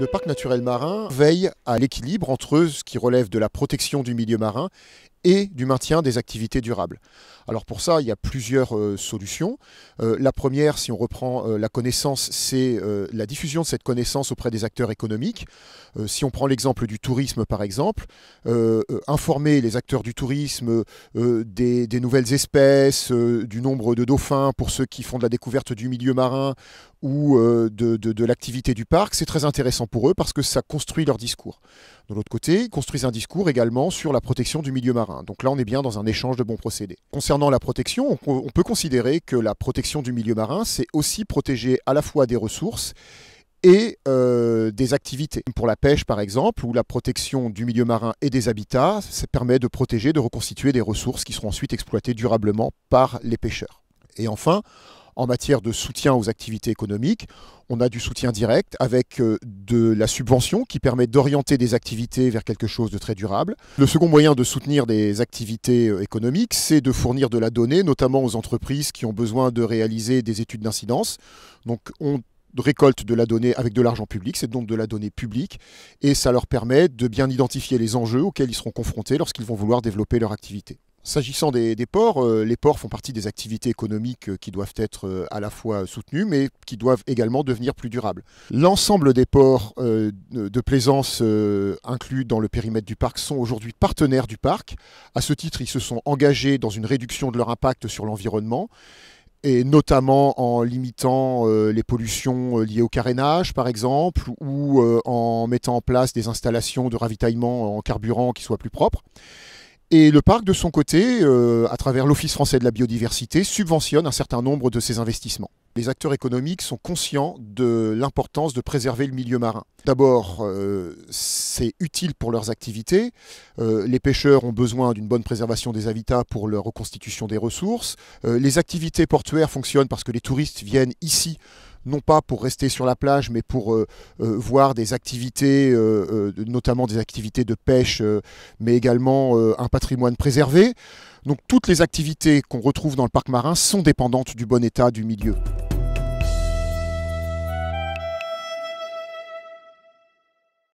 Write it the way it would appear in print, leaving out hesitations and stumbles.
Le parc naturel marin veille à l'équilibre entre ce qui relève de la protection du milieu marin et du maintien des activités durables. Alors pour ça, il y a plusieurs solutions. La première, si on reprend la connaissance, c'est la diffusion de cette connaissance auprès des acteurs économiques. Si on prend l'exemple du tourisme par exemple, informer les acteurs du tourisme des nouvelles espèces, du nombre de dauphins pour ceux qui font de la découverte du milieu marin ou de l'activité du parc, c'est très intéressant pour eux parce que ça construit leur discours. De l'autre côté, ils construisent un discours également sur la protection du milieu marin. Donc là, on est bien dans un échange de bons procédés. Concernant la protection, on peut considérer que la protection du milieu marin, c'est aussi protéger à la fois des ressources et des activités. Pour la pêche, par exemple, ou la protection du milieu marin et des habitats, ça permet de protéger, de reconstituer des ressources qui seront ensuite exploitées durablement par les pêcheurs. Et enfin, en matière de soutien aux activités économiques, on a du soutien direct avec de la subvention qui permet d'orienter des activités vers quelque chose de très durable. Le second moyen de soutenir des activités économiques, c'est de fournir de la donnée, notamment aux entreprises qui ont besoin de réaliser des études d'incidence. Donc on récolte de la donnée avec de l'argent public, c'est donc de la donnée publique, et ça leur permet de bien identifier les enjeux auxquels ils seront confrontés lorsqu'ils vont vouloir développer leur activité. S'agissant des ports, les ports font partie des activités économiques qui doivent être à la fois soutenues, mais qui doivent également devenir plus durables. L'ensemble des ports de plaisance inclus dans le périmètre du parc sont aujourd'hui partenaires du parc. À ce titre, ils se sont engagés dans une réduction de leur impact sur l'environnement, et notamment en limitant les pollutions liées au carénage, par exemple, ou en mettant en place des installations de ravitaillement en carburant qui soient plus propres. Et le parc, de son côté, à travers l'Office français de la biodiversité, subventionne un certain nombre de ces investissements. Les acteurs économiques sont conscients de l'importance de préserver le milieu marin. D'abord, c'est utile pour leurs activités. Les pêcheurs ont besoin d'une bonne préservation des habitats pour leur reconstitution des ressources. Les activités portuaires fonctionnent parce que les touristes viennent ici non pas pour rester sur la plage, mais pour voir des activités, notamment des activités de pêche, mais également un patrimoine préservé. Donc toutes les activités qu'on retrouve dans le parc marin sont dépendantes du bon état du milieu.